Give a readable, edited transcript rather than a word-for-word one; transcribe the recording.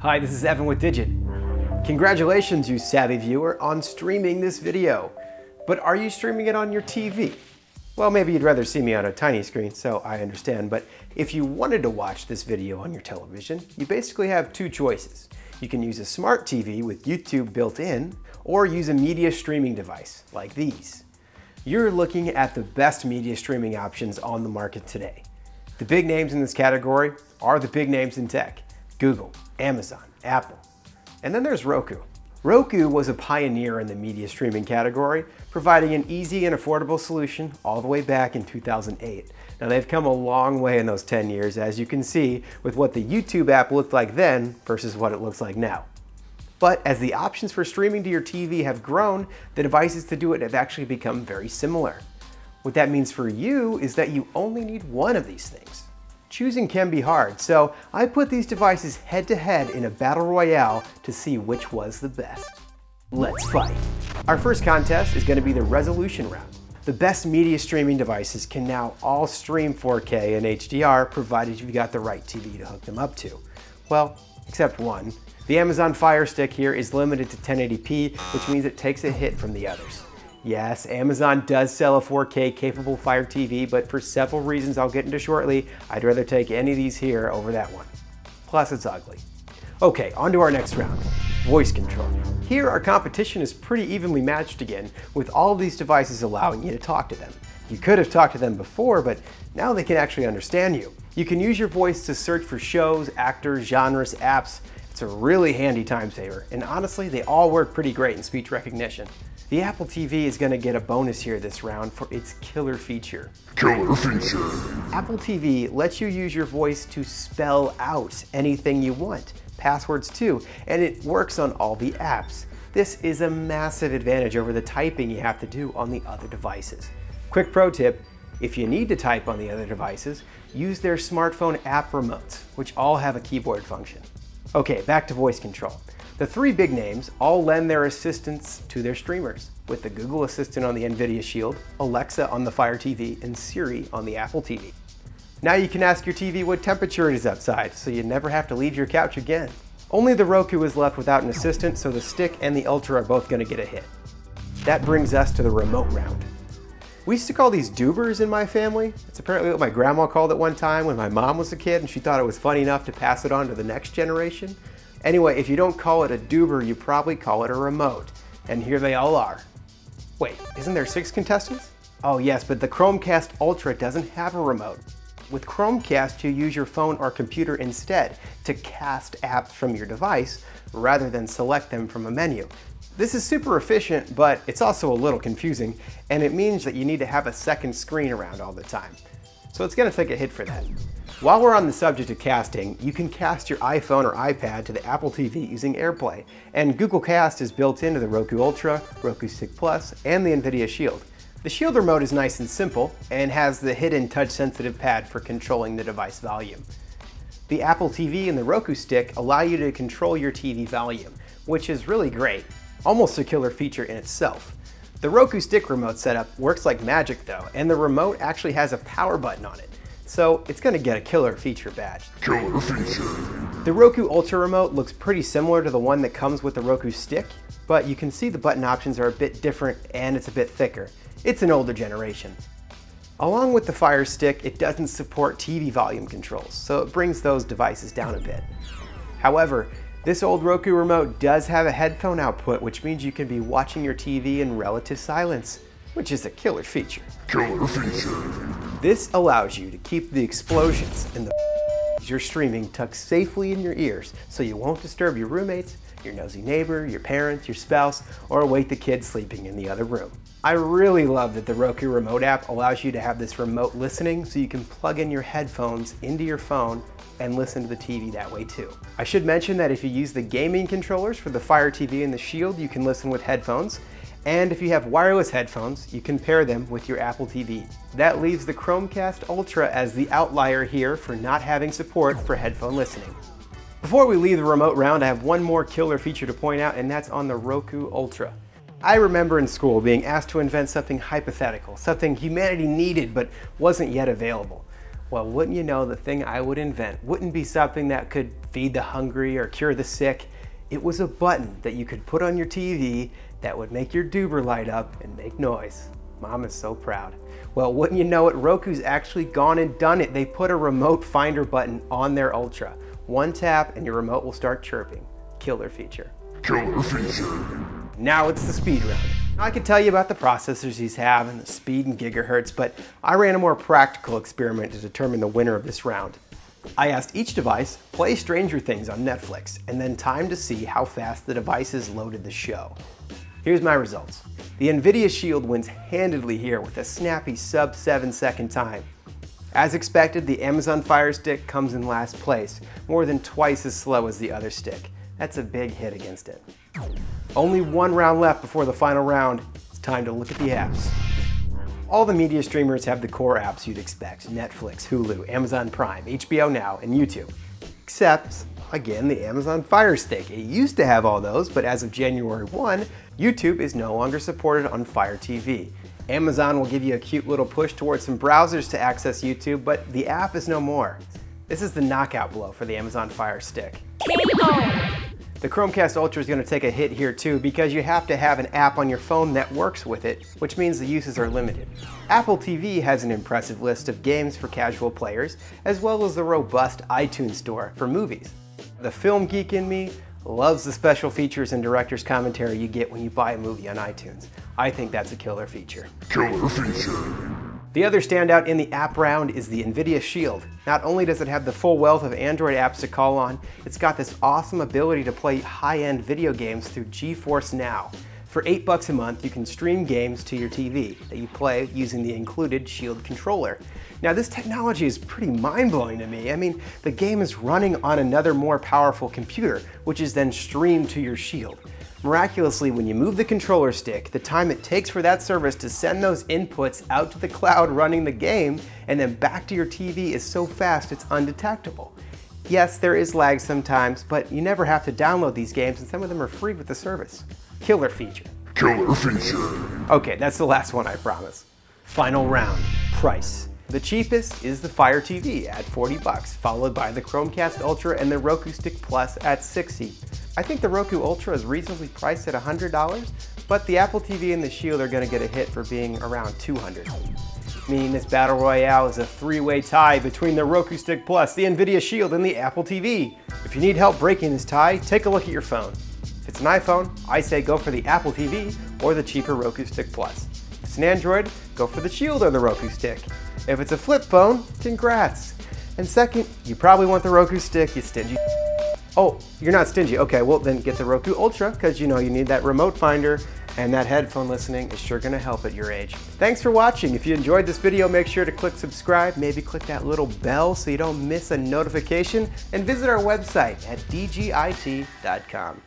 Hi, this is Evan with Dgit. Congratulations, you savvy viewer, on streaming this video. But are you streaming it on your TV? Well, maybe you'd rather see me on a tiny screen, so I understand, but if you wanted to watch this video on your television, you basically have two choices. You can use a smart TV with YouTube built in, or use a media streaming device, like these. You're looking at the best media streaming options on the market today. The big names in this category are the big names in tech: Google, Amazon, Apple. And then there's Roku. Roku was a pioneer in the media streaming category, providing an easy and affordable solution all the way back in 2008. Now they've come a long way in those 10 years, as you can see with what the YouTube app looked like then versus what it looks like now. But as the options for streaming to your TV have grown, the devices to do it have actually become very similar. What that means for you is that you only need one of these things. Choosing can be hard, so I put these devices head to head in a battle royale to see which was the best. Let's fight. Our first contest is going to be the resolution round. The best media streaming devices can now all stream 4K and HDR, provided you've got the right TV to hook them up to. Well, except one. The Amazon Fire Stick here is limited to 1080p, which means it takes a hit from the others. Yes, Amazon does sell a 4K capable Fire TV, but for several reasons I'll get into shortly, I'd rather take any of these here over that one. Plus it's ugly. Okay, on to our next round, voice control. Here our competition is pretty evenly matched again, with all of these devices allowing you to talk to them. You could have talked to them before, but now they can actually understand you. You can use your voice to search for shows, actors, genres, apps. It's a really handy time saver, and honestly, they all work pretty great in speech recognition. The Apple TV is going to get a bonus here this round for its killer feature. Killer feature. Apple TV lets you use your voice to spell out anything you want, passwords too, and it works on all the apps. This is a massive advantage over the typing you have to do on the other devices. Quick pro tip, if you need to type on the other devices, use their smartphone app remotes, which all have a keyboard function. Okay, back to voice control. The three big names all lend their assistance to their streamers, with the Google Assistant on the NVIDIA Shield, Alexa on the Fire TV, and Siri on the Apple TV. Now you can ask your TV what temperature it is outside, so you never have to leave your couch again. Only the Roku is left without an assistant, so the Stick and the Ultra are both going to get a hit. That brings us to the remote round. We used to call these doobers in my family. It's apparently what my grandma called it one time when my mom was a kid, and she thought it was funny enough to pass it on to the next generation. Anyway, if you don't call it a doober, you probably call it a remote. And here they all are. Wait, isn't there 6 contestants? Oh yes, but the Chromecast Ultra doesn't have a remote. With Chromecast, you use your phone or computer instead to cast apps from your device rather than select them from a menu. This is super efficient, but it's also a little confusing, and it means that you need to have a second screen around all the time. So it's going to take a hit for that. While we're on the subject of casting, you can cast your iPhone or iPad to the Apple TV using AirPlay, and Google Cast is built into the Roku Ultra, Roku Stick Plus, and the NVIDIA Shield. The Shield remote is nice and simple, and has the hidden touch-sensitive pad for controlling the device volume. The Apple TV and the Roku Stick allow you to control your TV volume, which is really great, almost a killer feature in itself. The Roku Stick remote setup works like magic though, and the remote actually has a power button on it, so it's going to get a killer feature badge. Killer feature. The Roku Ultra remote looks pretty similar to the one that comes with the Roku Stick, but you can see the button options are a bit different and it's a bit thicker. It's an older generation. Along with the Fire Stick, it doesn't support TV volume controls, so it brings those devices down a bit. However, this old Roku remote does have a headphone output, which means you can be watching your TV in relative silence, which is a killer feature. Killer feature. This allows you to keep the explosions and the you're streaming tucked safely in your ears, so you won't disturb your roommates, your nosy neighbor, your parents, your spouse, or wake the kids sleeping in the other room. I really love that the Roku Remote app allows you to have this remote listening, so you can plug in your headphones into your phone and listen to the TV that way too. I should mention that if you use the gaming controllers for the Fire TV and the Shield, you can listen with headphones. And if you have wireless headphones, you can pair them with your Apple TV. That leaves the Chromecast Ultra as the outlier here for not having support for headphone listening. Before we leave the remote round, I have one more killer feature to point out, and that's on the Roku Ultra. I remember in school being asked to invent something hypothetical, something humanity needed but wasn't yet available. Well, wouldn't you know, the thing I would invent wouldn't be something that could feed the hungry or cure the sick. It was a button that you could put on your TV that would make your doober light up and make noise. Mom is so proud. Well, wouldn't you know it, Roku's actually gone and done it. They put a remote finder button on their Ultra. One tap and your remote will start chirping. Killer feature. Killer feature. Now it's the speed round. I could tell you about the processors these have and the speed in gigahertz, but I ran a more practical experiment to determine the winner of this round. I asked each device, play Stranger Things on Netflix, and then time to see how fast the devices loaded the show. Here's my results. The NVIDIA Shield wins handedly here with a snappy sub 7-second time. As expected, the Amazon Fire Stick comes in last place, more than twice as slow as the other stick. That's a big hit against it. Only one round left before the final round. It's time to look at the apps. All the media streamers have the core apps you'd expect: Netflix, Hulu, Amazon Prime, HBO Now, and YouTube. Except, again, the Amazon Fire Stick. It used to have all those, but as of January 1, YouTube is no longer supported on Fire TV. Amazon will give you a cute little push towards some browsers to access YouTube, but the app is no more. This is the knockout blow for the Amazon Fire Stick. The Chromecast Ultra is going to take a hit here too, because you have to have an app on your phone that works with it, which means the uses are limited. Apple TV has an impressive list of games for casual players, as well as the robust iTunes store for movies. The film geek in me loves the special features and director's commentary you get when you buy a movie on iTunes. I think that's a killer feature. Killer feature. The other standout in the app round is the NVIDIA Shield. Not only does it have the full wealth of Android apps to call on, it's got this awesome ability to play high-end video games through GeForce Now. For $8 a month, you can stream games to your TV that you play using the included Shield controller. Now, this technology is pretty mind-blowing to me. I mean, the game is running on another more powerful computer, which is then streamed to your Shield. Miraculously, when you move the controller stick, the time it takes for that service to send those inputs out to the cloud running the game and then back to your TV is so fast it's undetectable. Yes, there is lag sometimes, but you never have to download these games and some of them are free with the service. Killer feature. Killer feature. Okay, that's the last one, I promise. Final round, price. The cheapest is the Fire TV at $40, followed by the Chromecast Ultra and the Roku Stick Plus at $60. I think the Roku Ultra is reasonably priced at $100, but the Apple TV and the Shield are going to get a hit for being around $200. Meaning this battle royale is a three-way tie between the Roku Stick Plus, the NVIDIA Shield, and the Apple TV. If you need help breaking this tie, take a look at your phone. If it's an iPhone, I say go for the Apple TV or the cheaper Roku Stick Plus. If it's an Android, go for the Shield or the Roku Stick. If it's a flip phone, congrats. And second, you probably want the Roku Stick, you stingy. Oh, you're not stingy. Okay, well then get the Roku Ultra, because you know you need that remote finder, and that headphone listening is sure gonna help at your age. Thanks for watching. If you enjoyed this video, make sure to click subscribe, maybe click that little bell so you don't miss a notification, and visit our website at dgit.com.